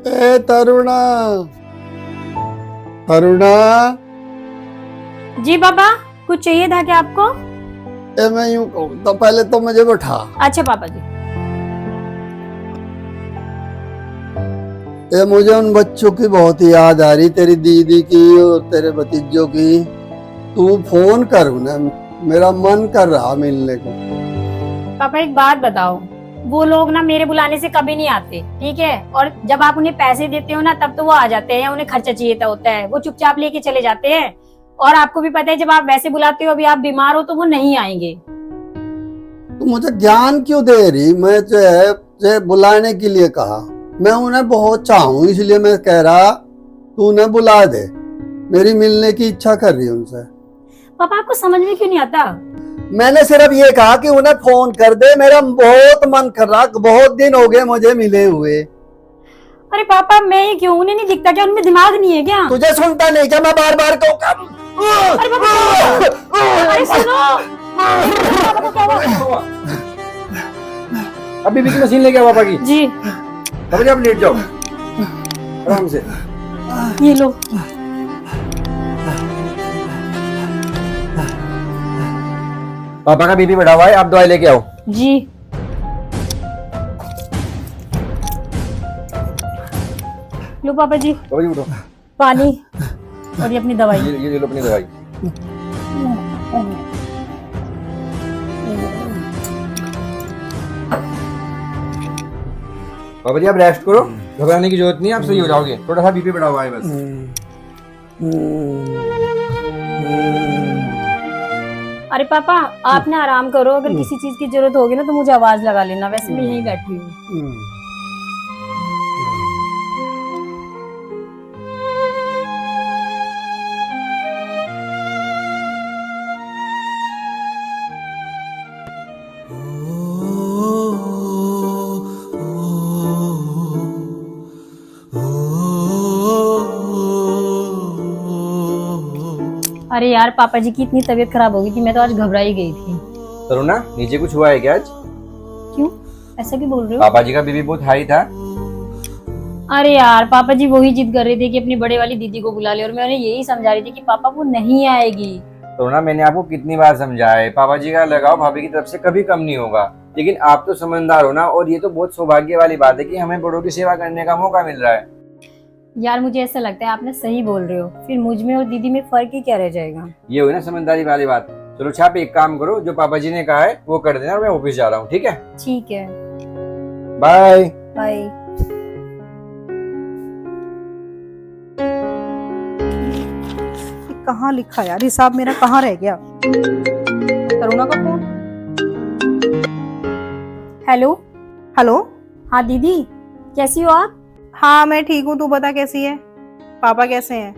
ए तरुणा, तरुणा। जी पापा, कुछ चाहिए था क्या आपको? ए मैं यूं कहूँ तो पहले तो मुझे बैठा। अच्छा पापा जी। ए मुझे उन बच्चों की बहुत ही याद आ रही, तेरी दीदी की और तेरे भतीजों की। तू फोन कर उन्हें, मेरा मन कर रहा मिलने को। पापा एक बात बताओ, वो लोग ना मेरे बुलाने से कभी नहीं आते, ठीक है? और जब आप उन्हें पैसे देते हो ना तब तो वो आ जाते हैं, उन्हें खर्चा चाहिए होता है, वो चुपचाप लेके चले जाते हैं। और आपको भी पता है जब आप वैसे बुलाते हो, अभी आप बीमार हो तो वो नहीं आएंगे। तू मुझे ज्ञान क्यों दे रही? मैं तुझे बुलाने के लिए कहा, मैं उन्हें बहुत चाहूं इसलिए मैं कह रहा तू उन्हें बुला दे। मेरी मिलने की इच्छा कर रही है उनसे। पापा आपको समझ में क्यों नहीं आता? मैंने सिर्फ ये कहा कि उन्हें फोन कर दे, मेरा बहुत मन कर रहा, बहुत दिन हो गए मुझे मिले हुए। अरे पापा मैं ही क्यों, उन्हें नहीं दिखता क्या? उनमें दिमाग नहीं है क्या? तुझे सुनता नहीं क्या मैं बार बार कहूँ? अरे पापा, अरे सुनो। पापा को क्या हुआ? अभी भी की मशीन लेके आओ पापा की। जी पापा जी आप लेट जाओ आराम से। ये लो। पापा का बीपी बढ़ा हुआ है, आप दवाई लेके आओ। जी लो पापा जी, पापा जी उठो, पानी और ये अपनी दवाई। ये लो अपनी दवाई। पापा जी आप रेस्ट करो, घबराने की जरूरत नहीं है, आप सही हो जाओगे। थोड़ा सा बीपी बढ़ा हुआ है बस। अरे पापा आप ना आराम करो, अगर किसी चीज की जरूरत होगी ना तो मुझे आवाज लगा लेना, वैसे मैं यहीं बैठी हूँ। अरे यार पापा जी की इतनी तबीयत खराब हो गई थी, मैं तो आज घबरा ही गई थी। तरुणा नीचे कुछ हुआ है क्या आज? क्यों ऐसा क्यों बोल रहे हो? पापा जी का बीपी बहुत हाई था। अरे यार पापा जी वही जिद कर रहे थे कि अपनी बड़े वाली दीदी को बुला ले, और मैं उन्हें यही समझा रही थी कि पापा वो नहीं आएगी। तरुणा मैंने आपको कितनी बार समझाया है, पापा जी का लगाव भाभी की तरफ से कभी कम नहीं होगा, लेकिन आप तो समझदार हो ना। और ये तो बहुत सौभाग्य वाली बात है कि हमें बड़ों की सेवा करने का मौका मिल रहा है। यार मुझे ऐसा लगता है आप ना सही बोल रहे हो, फिर मुझ में और दीदी में फर्क ही क्या रह जाएगा। ये हुई ना समझदारी वाली बात। चलो छाप एक काम करो, जो पापा जी ने कहा है वो कर देना, और मैं ऑफिस जा रहा हूँ। ठीक है ठीक है, बाय। बाय। कहाँ लिखा यार हिसाब मेरा, कहाँ रह गया? तरुणा का फोन। हेलो। हेलो। हाँ दीदी कैसी हो आप? हाँ मैं ठीक हूँ, तू बता कैसी है? पापा कैसे हैं?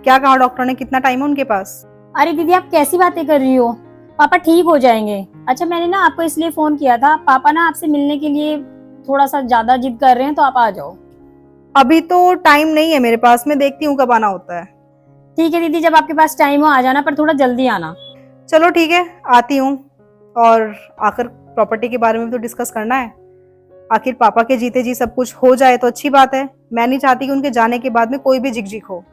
क्या कहा डॉक्टर ने? कितना टाइम है उनके पास? अरे दीदी आप कैसी बातें कर रही हो, पापा ठीक हो जाएंगे। अच्छा मैंने ना आपको इसलिए फोन किया था, पापा ना आपसे मिलने के लिए थोड़ा सा ज्यादा जिद कर रहे हैं, तो आप आ जाओ। अभी तो टाइम नहीं है मेरे पास, मैं देखती हूँ कब आना होता है। ठीक है दीदी, जब आपके पास टाइम हो आ जाना, पर थोड़ा जल्दी आना। चलो ठीक है आती हूँ। और आखिर प्रॉपर्टी के बारे में तो डिस्कस करना है। आखिर पापा के जीते जी सब कुछ हो जाए तो अच्छी बात है। मैं नहीं चाहती कि उनके जाने के बाद में कोई भी झिकझिक हो।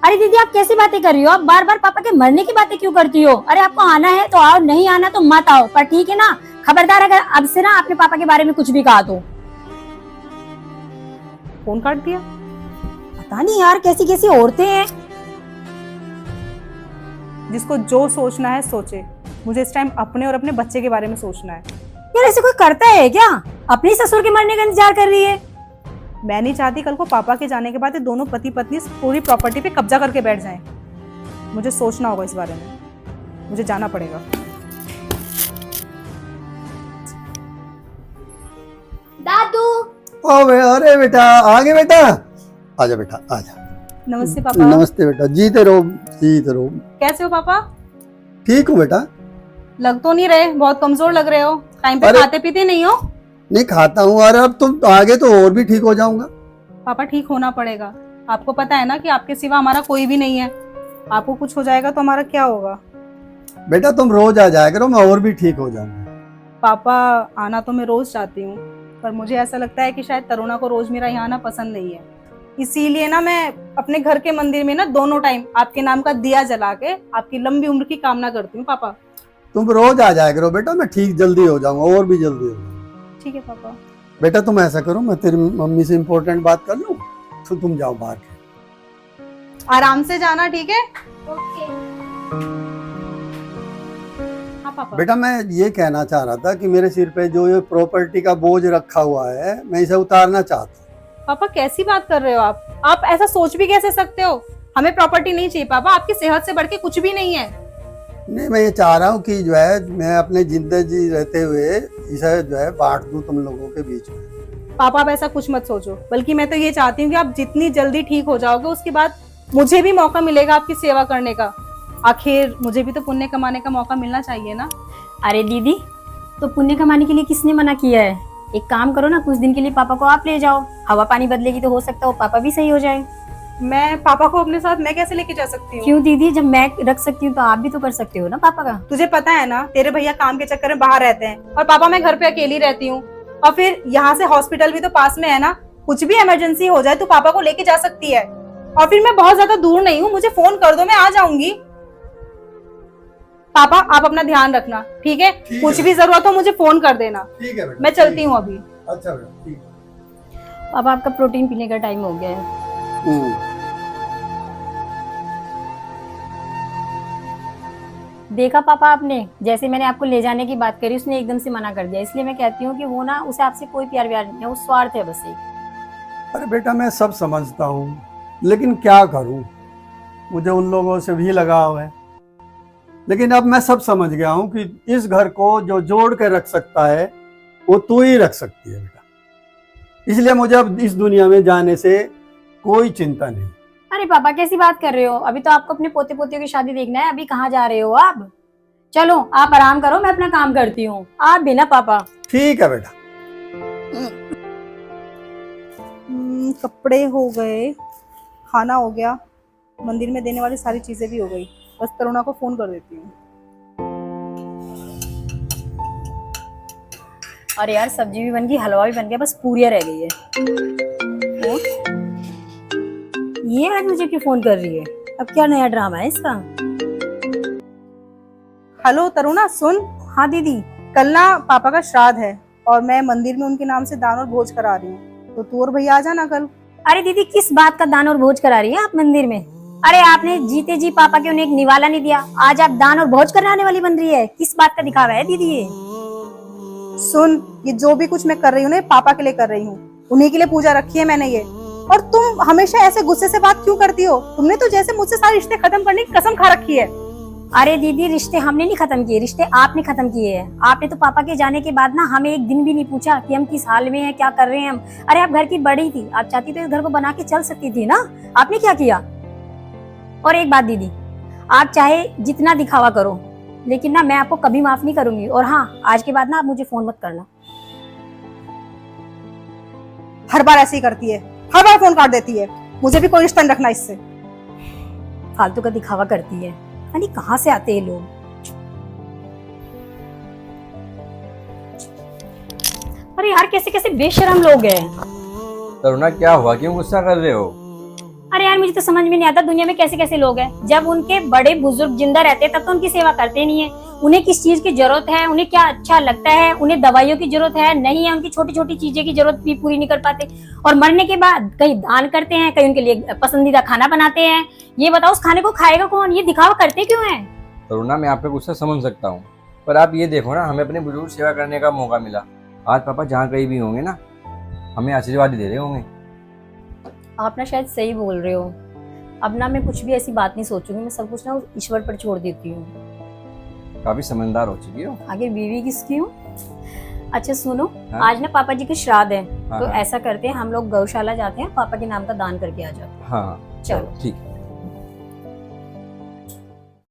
अरे दीदी आप कैसी बातें कर रही हो? आप बार बार पापा के मरने की बातें क्यों करती हो? अरे आपको आना है तो आओ, नहीं आना तो मत आओ, पर ठीक है ना? खबरदार अगर अब से ना आपने पापा के बारे में कुछ भी कहा तो। फोन काट दिया। पता नहीं यार कैसी कैसी औरतें हैं। जिसको जो सोचना है सोचे, मुझे इस टाइम अपने और अपने बच्चे के बारे में सोचना है। यार ऐसे कोई करता है क्या? अपने ससुर के मरने का इंतजार कर रही है। मैं नहीं चाहती कल को पापा के जाने के बाद ये दोनों पति पत्नी पूरी प्रॉपर्टी पे कब्जा करके बैठ जाएं। मुझे सोचना होगा इस बारे में, मुझे जाना पड़ेगा। दादू। अरे बेटा आगे बेटा, आजा बेटा आजा। नमस्ते पापा। नमस्ते बेटा, जीते रहो जीते रहो। कैसे हो पापा? ठीक हूँ बेटा। लग तो नहीं रहे, बहुत कमजोर लग रहे हो। टाइम पे अरे- खाते पीते नहीं हो? नहीं खाता हूँ, और अब तुम आगे तो और भी ठीक हो जाऊंगा। पापा ठीक होना पड़ेगा। आपको पता है ना कि आपके सिवा हमारा कोई भी नहीं है। आपको कुछ हो जाएगा तो हमारा क्या होगा? बेटा तुम रोज आ जाया करो, मैं और भी ठीक हो जाऊंगा। पापा आना तो मैं रोज चाहती हूँ, पर मुझे ऐसा लगता है कि शायद तरुणा को रोज मेरा यहाँ आना पसंद नहीं है, इसीलिए ना मैं अपने घर के मंदिर में ना दोनों टाइम आपके नाम का दिया जला के आपकी लंबी उम्र की कामना करती हूँ पापा। तुम रोज आ जाया करो बेटा, मैं ठीक जल्दी हो जाऊंगा, और भी जल्दी हो जाऊंगा। ठीक है पापा। बेटा तुम ऐसा करो, मैं तेरी मम्मी से इम्पोर्टेंट बात कर लूं, तो तुम जाओ बाहर के। आराम से जाना, ठीक है? हाँ पापा। बेटा मैं ये कहना चाह रहा था कि मेरे सिर पे जो ये प्रॉपर्टी का बोझ रखा हुआ है, मैं इसे उतारना चाहता हूँ। पापा कैसी बात कर रहे हो आप ऐसा सोच भी कैसे सकते हो? हमें प्रॉपर्टी नहीं चाहिए पापा, आपकी सेहत से बढ़ के कुछ भी नहीं है। नहीं, मैं ये चाह रहा हूँ कि जो है मैं अपने जिंदगी रहते हुए इसे जो है बांट दूं तुम लोगों के बीच में। पापा आप ऐसा कुछ मत सोचो, बल्कि मैं तो ये चाहती हूँ कि आप जितनी जल्दी ठीक हो जाओगे उसके बाद मुझे भी मौका मिलेगा आपकी सेवा करने का। आखिर मुझे भी तो पुण्य कमाने का मौका मिलना चाहिए ना। अरे दीदी, तो पुण्य कमाने के लिए किसने मना किया है? एक काम करो ना, कुछ दिन के लिए पापा को आप ले जाओ, हवा पानी बदलेगी तो हो सकता है पापा भी सही हो जाए। मैं पापा को अपने साथ मैं कैसे लेके जा सकती हूँ? क्यों दीदी, जब मैं रख सकती हूँ तो आप भी तो कर सकते हो ना पापा का। तुझे पता है ना, तेरे भैया काम के चक्कर में बाहर रहते हैं और पापा मैं घर पे अकेली रहती हूँ, और फिर यहाँ से हॉस्पिटल भी तो पास में है ना, कुछ भी इमरजेंसी हो जाए तो पापा को लेके जा सकती है। और फिर मैं बहुत ज्यादा दूर नहीं हूँ, मुझे फोन कर दो, मैं आ जाऊंगी। पापा आप अपना ध्यान रखना, ठीक है? कुछ भी जरूरत हो मुझे फोन कर देना। ठीक है बेटा, मैं चलती हूँ अभी। अच्छा बेटा, ठीक है। अब आपका प्रोटीन पीने का टाइम हो गया है। देखा पापा आपने, जैसे मैंने आपको ले जाने की बात करी उसने एकदम से मना कर दिया। इसलिए मैं कहती हूँ कि वो ना, उसे आपसे कोई प्यार व्यार नहीं है, वो स्वार्थ है बस एक। अरे बेटा मैं सब समझता हूँ, लेकिन क्या करूँ, मुझे उन लोगों से भी लगाव है। लेकिन अब मैं सब समझ गया हूँ कि इस घर को जो जोड़ के रख सकता है वो तू ही रख सकती है बेटा। इसलिए मुझे अब इस दुनिया में जाने से कोई चिंता नहीं। अरे पापा कैसी बात कर रहे हो? अभी तो आपको अपने पोते पोतियों की शादी देखना है, अभी कहाँ जा रहे हो आप? चलो आप आराम करो, मैं अपना काम करती हूँ, आप भी ना पापा। ठीक है बेटा। कपड़े हो गए, खाना हो गया, मंदिर में देने वाली सारी चीजें भी हो गई। बस तरुणा को फोन कर देती हूँ। अरे यार सब्जी भी बन गई, हलवा भी बन गया, बस पूरियां रह गई है। ये आज मुझे क्यों फोन कर रही है? अब क्या नया ड्रामा है इसका? हेलो तरुणा सुन। हाँ दीदी। कल ना पापा का श्राद्ध है और मैं मंदिर में उनके नाम से दान और भोज करा रही हूँ, तो तू और भैया आ जाना कल। अरे दीदी किस बात का दान और भोज करा रही है आप मंदिर में? अरे आपने जीते जी पापा के उन्हें एक निवाला नहीं दिया, आज आप दान और भोज कराने वाली बन रही है। किस बात का दिखावा है दीदी ये? सुन, ये जो भी कुछ मैं कर रही हूँ ना पापा के लिए कर रही हूँ, उन्हीं के लिए पूजा रखी है मैंने ये। और तुम हमेशा ऐसे गुस्से से बात क्यों करती हो? तुमने तो जैसे मुझसे सारे रिश्ते खत्म करने की कसम खा रखी है। अरे दीदी रिश्ते हमने नहीं खत्म किए, रिश्ते आपने खत्म किए हैं। आपने तो पापा के जाने के बाद ना हमें एक दिन भी नहीं पूछा कि हम किस हाल में हैं, क्या कर रहे हैं हम। अरे आप घर की बड़ी थी, आप चाहती तो इस घर को बना के चल सकती थी ना, आपने क्या किया? और एक बात दीदी, आप चाहे जितना दिखावा करो, लेकिन ना मैं आपको कभी माफ नहीं करूंगी। और हाँ, आज के बाद ना आप मुझे फोन मत करना। हर बार ऐसे ही करती है, हर बार फोन काट देती है। मुझे भी कोई रिश्ता नहीं रखना इससे। फालतू का दिखावा करती है, अरे कहाँ से आते हैं लोग। अरे यार कैसे कैसे बेशरम लोग हैं। तरुणा क्या हुआ, क्यों गुस्सा कर रहे हो? अरे यार मुझे तो समझ में नहीं आता दुनिया में कैसे कैसे लोग हैं। जब उनके बड़े बुजुर्ग जिंदा रहते हैं तब तो उनकी सेवा करते नहीं है। उन्हें किस चीज की जरूरत है, उन्हें क्या अच्छा लगता है, उन्हें दवाइयों की जरूरत है नहीं है, उनकी छोटी छोटी चीजें की जरूरत भी पूरी नहीं कर पाते। और मरने के बाद कहीं दान करते हैं, कहीं उनके लिए पसंदीदा खाना बनाते हैं। ये बताओ उस खाने को खाएगा कौन? ये दिखावा करते क्यों है? तरुणा मैं आपका गुस्सा समझ सकता हूँ, पर आप ये देखो ना, हमें अपने बुजुर्ग सेवा करने का मौका मिला। आज पापा जहाँ कहीं भी होंगे ना, हमें आशीर्वाद ही दे रहे होंगे। आप ना शायद सही बोल रहे हो। अब ना मैं कुछ भी ऐसी बात नहीं सोचूंगी, मैं सब कुछ ना ईश्वर पर छोड़ देती हूँ। काफी समझदार हो चुकी हो। आगे बीवी किसकी हूँ? अच्छा सुनो, हाँ? आज ना पापा जी के श्राद्ध है, हाँ, तो हाँ। ऐसा करते हैं हम लोग गौशाला जाते हैं, पापा के नाम का दान करके आ जाते हैं। हाँ चलो ठीक है।